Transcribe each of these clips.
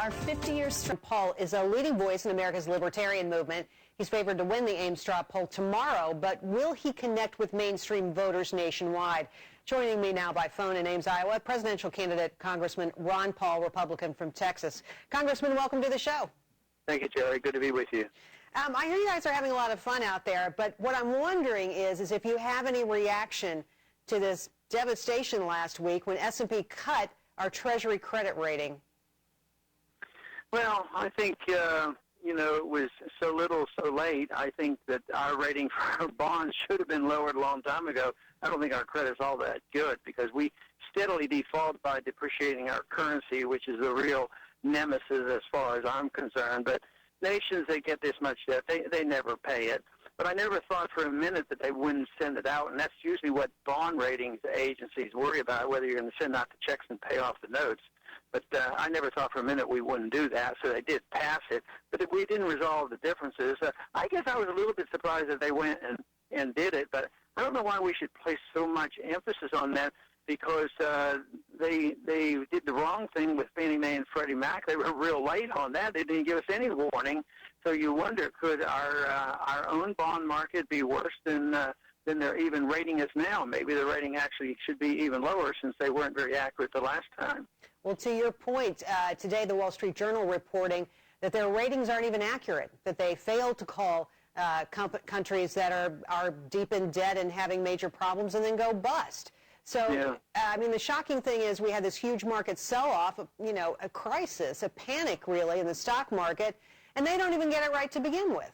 Our 50-year straw poll is a leading voice in America's libertarian movement. He's favored to win the Ames straw poll tomorrow, but will he connect with mainstream voters nationwide? Joining me now by phone in Ames, Iowa, presidential candidate Congressman Ron Paul, Republican from Texas. Congressman, welcome to the show. Thank you, Gerri. Good to be with you. I hear you guys are having a lot of fun out there, but what I'm wondering is if you have any reaction to this devastation last week when S&P cut our Treasury credit rating. Well, I think, it was so little so late. I think that our rating for our bonds should have been lowered a long time ago. I don't think our credit's all that good because we steadily default by depreciating our currency, which is the real nemesis as far as I'm concerned. But nations that get this much debt, they never pay it. But I never thought for a minute that they wouldn't send it out, and that's usually what bond ratings agencies worry about, whether you're going to send out the checks and pay off the notes. But I never thought for a minute we wouldn't do that, so they did pass it. But we didn't resolve the differences. I guess I was a little bit surprised that they went and did it, but I don't know why we should place so much emphasis on that because they did the wrong thing with Fannie Mae and Freddie Mac. They were real late on that. They didn't give us any warning. So you wonder, could our own bond market be worse than they're even rating us now? Maybe the rating actually should be even lower since they weren't very accurate the last time. Well, to your point, today the Wall Street Journal reporting that their ratings aren't even accurate, that they failed to call countries that are deep in debt and having major problems and then go bust. So, yeah. The shocking thing is we had this huge market sell-off, a crisis, a panic really in the stock market, and they don't even get it right to begin with.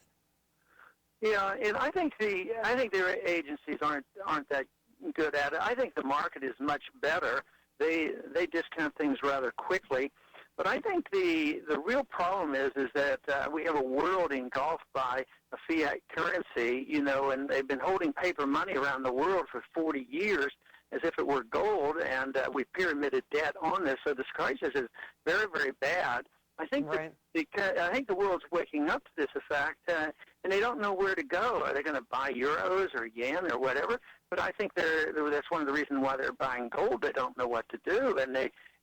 Yeah, and I think their agencies aren't that good at it. I think the market is much better. They discount things rather quickly. But I think the real problem is that we have a world engulfed by a fiat currency, and they've been holding paper money around the world for 40 years as if it were gold, and we pyramided debt on this. So this crisis is very, very bad. I think right. I think the world's waking up to this fact, and they don't know where to go. Are they going to buy euros or yen or whatever? But I think that's one of the reasons why they're buying gold. They don't know what to do,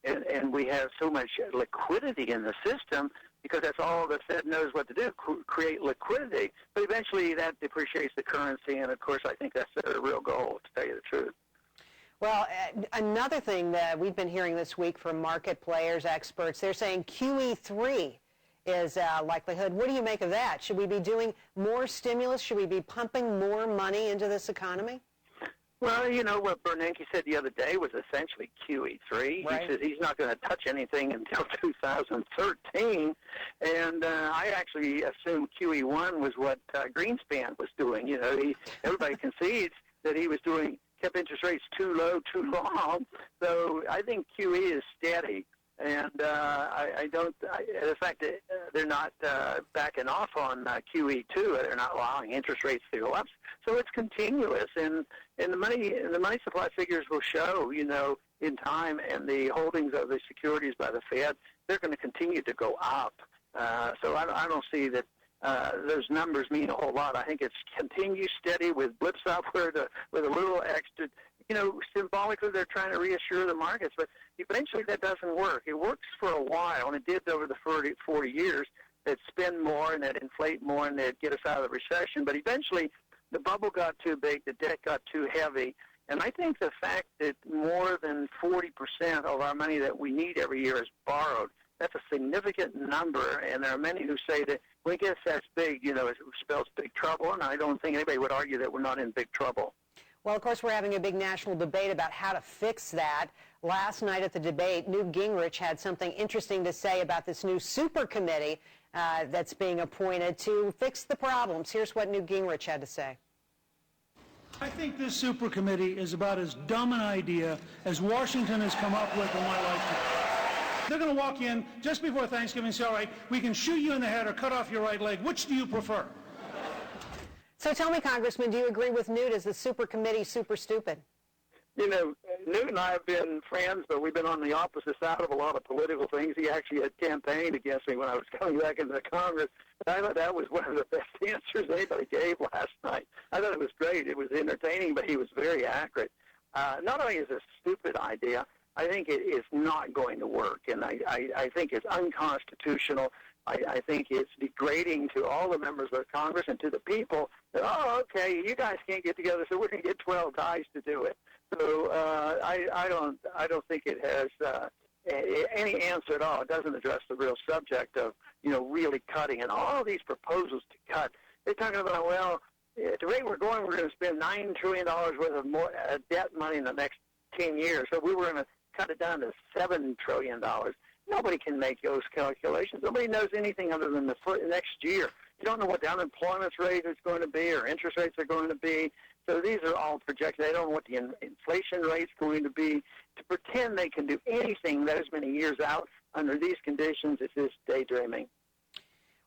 and we have so much liquidity in the system because that's all the Fed knows what to do, create liquidity. But eventually that depreciates the currency, and of course I think that's their real goal, to tell you the truth. Well, another thing that we've been hearing this week from market players, experts, they're saying QE3 is a likelihood. What do you make of that? Should we be doing more stimulus? Should we be pumping more money into this economy? Well, what Bernanke said the other day was essentially QE3. Right. He said he's not going to touch anything until 2013, and I actually assumed QE1 was what Greenspan was doing. Everybody concedes that he was kept interest rates too low, too long. So I think QE is steady, and the fact that they're not backing off on QE2, they're not allowing interest rates to go up. So it's continuous, and the money supply figures will show, in time, and the holdings of the securities by the Fed, they're going to continue to go up. So I don't see that those numbers mean a whole lot. I think it's continue steady with blips upward, with a little extra. Symbolically they're trying to reassure the markets, but eventually that doesn't work. It works for a while, and it did over the 40 years. They'd spend more and they'd inflate more and they'd get us out of the recession. But eventually the bubble got too big, the debt got too heavy. And I think the fact that more than 40% of our money that we need every year is borrowed, that's a significant number, and there are many who say that when it gets that big, it spells big trouble, and I don't think anybody would argue that we're not in big trouble. Well, of course, we're having a big national debate about how to fix that. Last night at the debate, Newt Gingrich had something interesting to say about this new super committee that's being appointed to fix the problems. Here's what Newt Gingrich had to say. I think this super committee is about as dumb an idea as Washington has come up with in my lifetime. They're going to walk in just before Thanksgiving and say, all right, we can shoot you in the head or cut off your right leg. Which do you prefer? So tell me, Congressman, do you agree with Newt? Is the super committee super stupid? Newt and I have been friends, but we've been on the opposite side of a lot of political things. He actually had campaigned against me when I was coming back into Congress. I thought that was one of the best answers anybody gave last night. I thought it was great. It was entertaining, but he was very accurate. Not only is it a stupid idea, I think it is not going to work, and I think it's unconstitutional. I think it's degrading to all the members of Congress and to the people that, oh, okay, you guys can't get together, so we're going to get 12 guys to do it. So I don't think it has any answer at all. It doesn't address the real subject of, really cutting. And all these proposals to cut, they're talking about, well, at the rate we're going, we're going to spend $9 trillion worth of more debt money in the next 10 years. So we were going to cut it down to $7 trillion. Nobody can make those calculations. Nobody knows anything other than the next year. You don't know what the unemployment rate is going to be or interest rates are going to be. So these are all projections. They don't know what the inflation rate is going to be. To pretend they can do anything that many years out under these conditions is just daydreaming.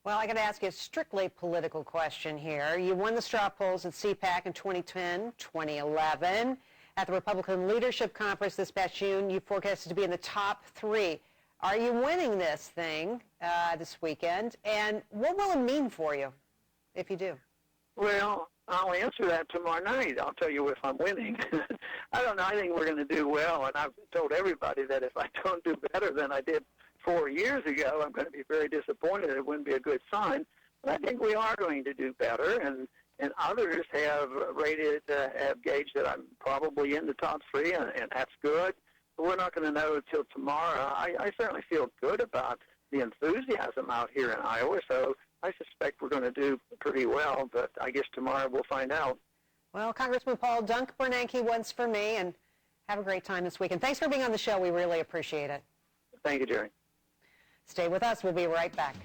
Well, I got to ask you a strictly political question here. You won the straw polls at CPAC in 2010, 2011. At the Republican Leadership Conference this past June, you forecasted to be in the top 3. Are you winning this thing this weekend? And what will it mean for you if you do? Well, I'll answer that tomorrow night. I'll tell you if I'm winning. I don't know. I think we're going to do well, and I've told everybody that if I don't do better than I did 4 years ago, I'm going to be very disappointed. It wouldn't be a good sign. But I think we are going to do better, and others have have gauged that I'm probably in the top 3, and that's good. But we're not going to know until tomorrow. I certainly feel good about the enthusiasm out here in Iowa, so I suspect we're going to do pretty well, but I guess tomorrow we'll find out. Well, Congressman Paul Dunk Bernanke once for me, and have a great time this weekend. Thanks for being on the show. We really appreciate it. Thank you, Gerri. Stay with us. We'll be right back.